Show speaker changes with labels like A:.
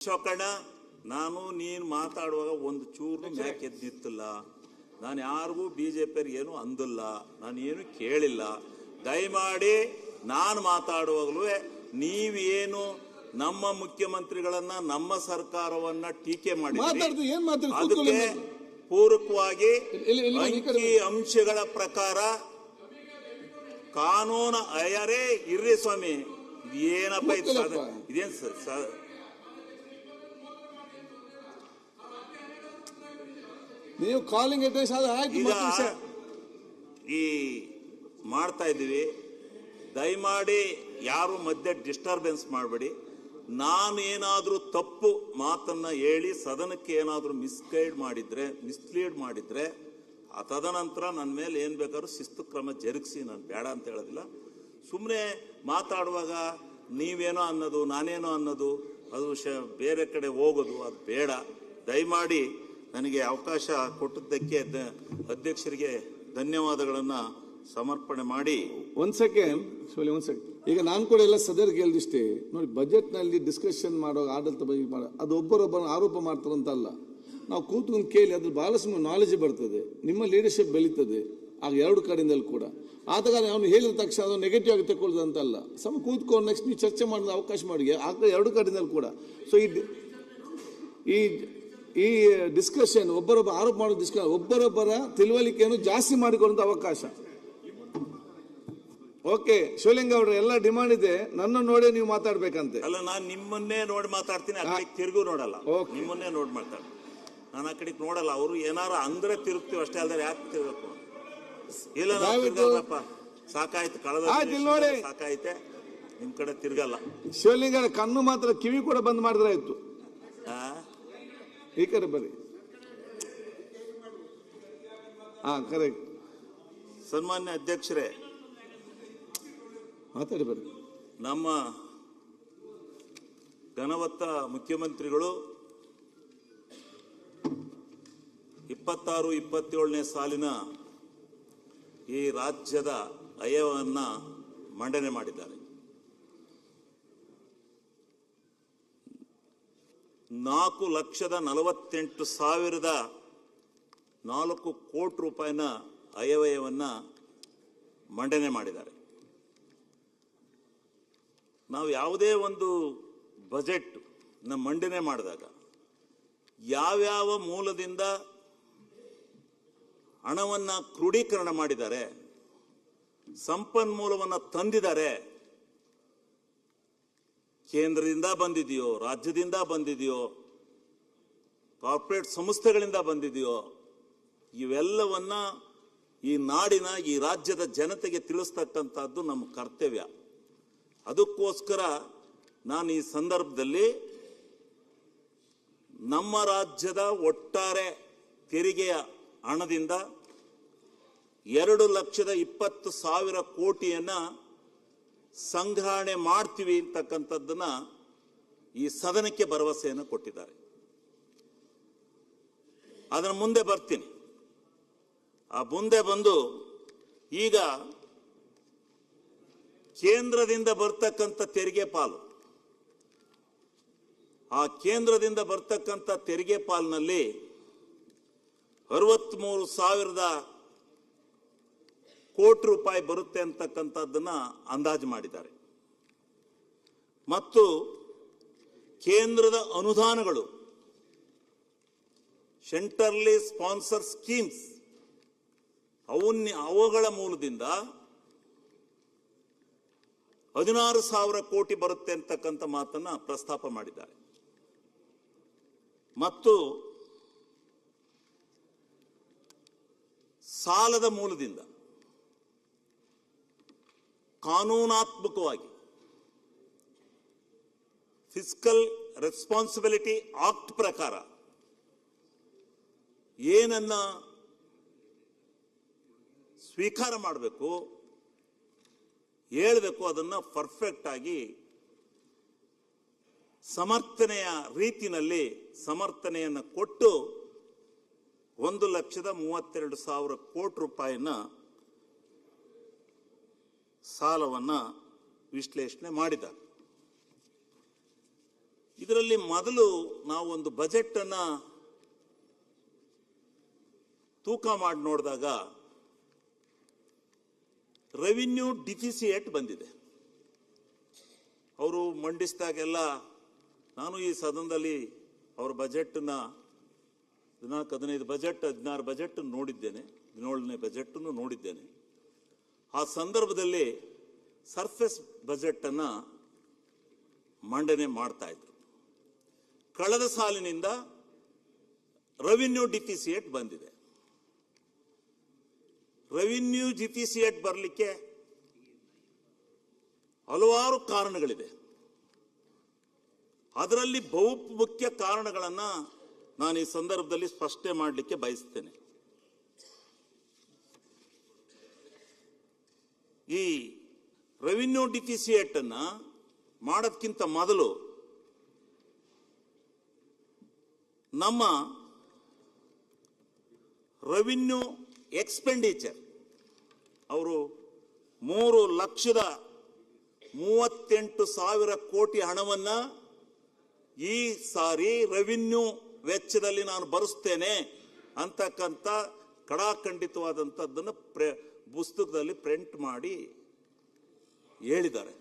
A: ಶೋಕಣ್ಣ, ನಾನು ನೀನು ಮಾತಾಡುವಾಗ ಒಂದು ಚೂರು ಮ್ಯಾಕ್ ಎದ್ದು ನಿಂತಿಲ್ಲ. ನಾನು ಯಾರಿಗೂ ಬಿಜೆಪಿಯವ್ರಿಗೆ ಏನು ಅಂದಿಲ್ಲ, ನಾನು ಏನು ಕೇಳಿಲ್ಲ. ದಯಮಾಡಿ ನಾನು ಮಾತಾಡುವಾಗಲೂ ನೀವೇನು ನಮ್ಮ ಮುಖ್ಯಮಂತ್ರಿಗಳನ್ನ ನಮ್ಮ ಸರ್ಕಾರವನ್ನ ಟೀಕೆ ಮಾಡಿದ್ರಿ, ಅದಕ್ಕೆ ಪೂರಕವಾಗಿ ಅಂಕಿ ಅಂಶಗಳ ಪ್ರಕಾರ ಕಾನೂನು ಅಯ್ಯರೇ ಇರ್ರಿ ಸ್ವಾಮಿ. ಏನಪ್ಪ ಇದೇನು
B: ನೀವು ಕಾಲಿಂಗ್ ಅಡ್ರೆಸ್
A: ಈ ಮಾಡ್ತಾ ಇದ್ದೀವಿ. ದಯಮಾಡಿ ಯಾರು ಮಧ್ಯೆ ಡಿಸ್ಟರ್ಬೆನ್ಸ್ ಮಾಡಬೇಡಿ. ನಾನು ಏನಾದರೂ ತಪ್ಪು ಮಾತನ್ನ ಹೇಳಿ ಸದನಕ್ಕೆ ಏನಾದರೂ ಮಿಸ್ಲೀಡ್ ಮಾಡಿದ್ರೆ ತದನಂತರ ನನ್ನ ಮೇಲೆ ಏನು ಬೇಕಾದ್ರೂ ಶಿಸ್ತು ಕ್ರಮ ಜರುಗಿಸಿ. ನಾನು ಬೇಡ ಅಂತ ಹೇಳೋದಿಲ್ಲ. ಸುಮ್ಮನೆ ಮಾತಾಡುವಾಗ ನೀವೇನೋ ಅನ್ನೋದು ನಾನೇನೋ ಅನ್ನೋದು ಅದು ಬೇರೆ ಕಡೆ ಹೋಗೋದು ಅದು ಬೇಡ. ದಯಮಾಡಿ ನನಗೆ ಅವಕಾಶ ಕೊಟ್ಟದ್ದಕ್ಕೆ ಅಧ್ಯಕ್ಷರಿಗೆ ಧನ್ಯವಾದಗಳನ್ನು ಸಮರ್ಪಣೆ ಮಾಡಿ.
B: ಒಂದ್ ಸೆಕೆಂಡ್. ಈಗ ನಾನು ಕೂಡ ಎಲ್ಲ ಸದರ್ಗೆ ಹೇಳಿಷ್ಟೇ ನೋಡಿ, ಬಜೆಟ್ನಲ್ಲಿ ಡಿಸ್ಕಷನ್ ಮಾಡೋ ಆಡಳಿತ ಬಗ್ಗೆ ಅದು ಒಬ್ಬರೊಬ್ಬರ ಆರೋಪ ಮಾಡ್ತಾರಂತಲ್ಲ. ನಾವು ಕೂತ್ಕೊಂಡು ಕೇಳಿ ಅದ್ರ ಬಹಳಷ್ಟು ನಾಲೆಜ್ ಬರ್ತದೆ, ನಿಮ್ಮ ಲೀಡರ್ಶಿಪ್ ಬೆಳೀತದೆ ಆಗ ಎರಡು ಕಡೆಯಿಂದಲೂ ಕೂಡ. ಆದಾಗ ಅವನು ಹೇಳಿದ ತಕ್ಷಣ ಅದು ನೆಗೆಟಿವ್ ಆಗಿ ತಗೊಳ್ಳೋದು ಅಂತಲ್ಲ. ಕೂತ್ಕೊಂಡು ನೆಕ್ಸ್ಟ್ ನೀವು ಚರ್ಚೆ ಮಾಡೋದು ಅವಕಾಶ ಮಾಡಿ ಆಗ ಎರಡು ಕಡೆಯಿಂದಲೂ ಕೂಡ. ಸೊ ಈ ಡಿಸ್ಕಷನ್ ಒಬ್ಬರೊಬ್ಬ ಆರೋಪ ಮಾಡೋ ಡಿಸ್ಕಷನ್ ಒಬ್ಬರೊಬ್ಬರ ತಿಳುವಳಿಕೆಯನ್ನು ಜಾಸ್ತಿ ಮಾಡಿಕೊಳ್ಳುವಂತ ಅವಕಾಶ. ಓಕೆ ಶಿವಲಿಂಗ ಅವ್ರ ಎಲ್ಲ ಡಿಮಾಂಡ್ ಇದೆ, ನನ್ನ ನೋಡೇ ನೀವು ಮಾತಾಡ್ಬೇಕಂತೆ.
A: ಅಲ್ಲ, ನಾನು ನಿಮ್ಮನ್ನೇ ನೋಡಿ ಮಾತಾಡ್ತೀನಿ, ಆ ಕಡೆ ತಿರುಗು ನೋಡಲ್ಲ. ನಿಮ್ಮನ್ನೇ ನೋಡಿ ಮಾತಾಡ್ತೀನಿ, ನಾನು ಆ ಕಡೆಗೆ ನೋಡಲ್ಲ. ಅವರು ಏನಾರ ಅಂದ್ರೆ ತಿರುಗ್ತೀವಿ ಅಷ್ಟೇ, ಅಲ್ದ್ರೆ ಯಾಕೆ ತಿರುಗಬೇಕು? ಇಲ್ಲ ತಿರ್ಗಲ್ಲಪ್ಪ, ಸಾಕಾಯ್ತು, ಕಳೆದ ನೋಡಿ ಸಾಕಾಯ್ತೆ, ನಿಮ್ ಕಡೆ ತಿರ್ಗಲ್ಲ.
B: ಶಿವಲಿಂಗ ಕಣ್ಣು ಮಾತ್ರ, ಕಿವಿ ಕೂಡ ಬಂದ್ ಮಾಡಿದ್ರೆ ಆಯ್ತು. ಈ ಕಡೆ ಬರ್ರಿ. ಕರೆಕ್ಟ್.
A: ಸನ್ಮಾನ್ಯ ಅಧ್ಯಕ್ಷರೇ,
B: ಮಾತಾಡಿ ಬರ್ರಿ.
A: ನಮ್ಮ ಘನವತ್ತ ಮುಖ್ಯಮಂತ್ರಿಗಳು 26-27ನೇ ಸಾಲಿನ ಈ ರಾಜ್ಯದ ಆಯವ್ಯಯವನ್ನು ಮಂಡನೆ ಮಾಡಿದ್ದಾರೆ. 4,48,004 ಕೋಟಿ ರೂಪಾಯಿನ ಆಯವ್ಯಯವನ್ನು ಮಂಡನೆ ಮಾಡಿದ್ದಾರೆ. ನಾವು ಯಾವುದೇ ಒಂದು ಬಜೆಟ್ ಮಂಡನೆ ಮಾಡಿದಾಗ ಯಾವ್ಯಾವ ಮೂಲದಿಂದ ಹಣವನ್ನು ಕ್ರೋಢೀಕರಣ ಮಾಡಿದ್ದಾರೆ, ಸಂಪನ್ಮೂಲವನ್ನು ತಂದಿದ್ದಾರೆ, ಕೇಂದ್ರದಿಂದ ಬಂದಿದೆಯೋ, ರಾಜ್ಯದಿಂದ ಬಂದಿದೆಯೋ, ಕಾರ್ಪೊರೇಟ್ ಸಂಸ್ಥೆಗಳಿಂದ ಬಂದಿದೆಯೋ, ಇವೆಲ್ಲವನ್ನ ಈ ನಾಡಿನ ಈ ರಾಜ್ಯದ ಜನತೆಗೆ ತಿಳಿಸ್ತಕ್ಕಂಥದ್ದು ನಮ್ಮ ಕರ್ತವ್ಯ. ಅದಕ್ಕೋಸ್ಕರ ನಾನು ಈ ಸಂದರ್ಭದಲ್ಲಿ ನಮ್ಮ ರಾಜ್ಯದ ಒಟ್ಟಾರೆ ತೆರಿಗೆಯ ಹಣದಿಂದ 2,20,000 ಕೋಟಿಯನ್ನ ಸಂಗ್ರಹಣೆ ಮಾಡ್ತೀವಿ ಅಂತಕ್ಕಂಥದ್ದನ್ನ ಈ ಸದನಕ್ಕೆ ಭರವಸೆಯನ್ನು ಕೊಟ್ಟಿದ್ದಾರೆ. ಅದರ ಮುಂದೆ ಬರ್ತೀನಿ. ಆ ಮುಂದೆ ಬಂದು ಈಗ ಕೇಂದ್ರದಿಂದ ಬರ್ತಕ್ಕಂಥ ತೆರಿಗೆ ಪಾಲು, ಆ ಕೇಂದ್ರದಿಂದ ಬರ್ತಕ್ಕಂಥ ತೆರಿಗೆ ಪಾಲಿನಲ್ಲಿ 63,000 ಕೋಟಿ ರೂಪಾಯಿ ಬರುತ್ತೆ ಅಂತಕ್ಕಂಥದ್ದನ್ನ ಅಂದಾಜು ಮಾಡಿದ್ದಾರೆ. ಮತ್ತು ಕೇಂದ್ರದ ಅನುದಾನಗಳು, ಸೆಂಟ್ರಲಿ ಸ್ಪಾನ್ಸರ್ ಸ್ಕೀಮ್ಸ್, ಅವುಗಳ ಮೂಲದಿಂದ 16,000 ಕೋಟಿ ಬರುತ್ತೆ ಅಂತಕ್ಕಂಥ ಮಾತನ್ನ ಪ್ರಸ್ತಾಪ ಮಾಡಿದ್ದಾರೆ. ಮತ್ತು ಸಾಲದ ಮೂಲದಿಂದ ಕಾನೂನಾತ್ಮಕವಾಗಿ ಫಿಸ್ಕಲ್ ರೆಸ್ಪಾನ್ಸಿಬಿಲಿಟಿ ಆಕ್ಟ್ ಪ್ರಕಾರ ಏನನ್ನ ಸ್ವೀಕಾರ ಮಾಡಬೇಕು, ಹೇಳಬೇಕು, ಅದನ್ನ ಪರ್ಫೆಕ್ಟ್ ಆಗಿ ಸಮರ್ಥನೆಯ ರೀತಿಯಲ್ಲಿ ಸಮರ್ಥನೆಯನ್ನು ಕೊಟ್ಟು 1,32,000 ಕೋಟಿ ರೂಪಾಯಿನ ಸಾಲವನ್ನು ವಿಶ್ಲೇಷಣೆ ಮಾಡಿದ್ದಾರೆ. ಇದರಲ್ಲಿ ಮೊದಲು ನಾವು ಒಂದು ಬಜೆಟ್ ಅನ್ನ ತೂಕ ಮಾಡಿ ನೋಡಿದಾಗ ರೆವಿನ್ಯೂ ಡಿಫಿಸಿಯೇಟ್ ಬಂದಿದೆ. ಅವರು ಮಂಡಿಸಿದಾಗೆಲ್ಲ ನಾನು ಈ ಸದನದಲ್ಲಿ ಅವರ ಬಜೆಟ್ನ 14-15 ಬಜೆಟ್ 16 ಬಜೆಟ್ ನೋಡಿದ್ದೇನೆ, 17ನೇ ಬಜೆಟ್ ನೋಡಿದ್ದೇನೆ. ಆ ಸಂದರ್ಭದಲ್ಲಿ ಸರ್ಫೇಸ್ ಬಜೆಟ್ ಅನ್ನ ಮಂಡನೆ ಮಾಡ್ತಾ ಇದ್ರು. ಕಳೆದ ಸಾಲಿನಿಂದ ರೆವಿನ್ಯೂ ಡಿಫಿಸಿಯೇಟ್ ಬಂದಿದೆ. ರೆವಿನ್ಯೂ ಡಿಫಿಸಿಯೇಟ್ ಬರಲಿಕ್ಕೆ ಹಲವಾರು ಕಾರಣಗಳಿದೆ. ಅದರಲ್ಲಿ ಬಹುಮುಖ್ಯ ಕಾರಣಗಳನ್ನು ನಾನು ಈ ಸಂದರ್ಭದಲ್ಲಿ ಸ್ಪಷ್ಟನೆ ಮಾಡಲಿಕ್ಕೆ ಬಯಸ್ತೇನೆ. ಈ ರೆವಿನ್ಯೂ ಡಿಫಿಸಿಯೇಟ್ ಅನ್ನ ಮಾಡೋದಕ್ಕಿಂತ ಮೊದಲು ನಮ್ಮ ರೆವಿನ್ಯೂ ಎಕ್ಸ್ಪೆಂಡಿಚರ್ ಅವರು 3,38,000 ಕೋಟಿ ಹಣವನ್ನ ಈ ಸಾರಿ ರೆವಿನ್ಯೂ ವೆಚ್ಚದಲ್ಲಿ ನಾನು ಬರೆಸ್ತೇನೆ ಅಂತಕ್ಕಂಥ ಕಡಾಖಂಡಿತವಾದಂಥದ್ದನ್ನು ಪುಸ್ತಕದಲ್ಲಿ ಪ್ರಿಂಟ್ ಮಾಡಿ ಹೇಳಿದ್ದಾರೆ.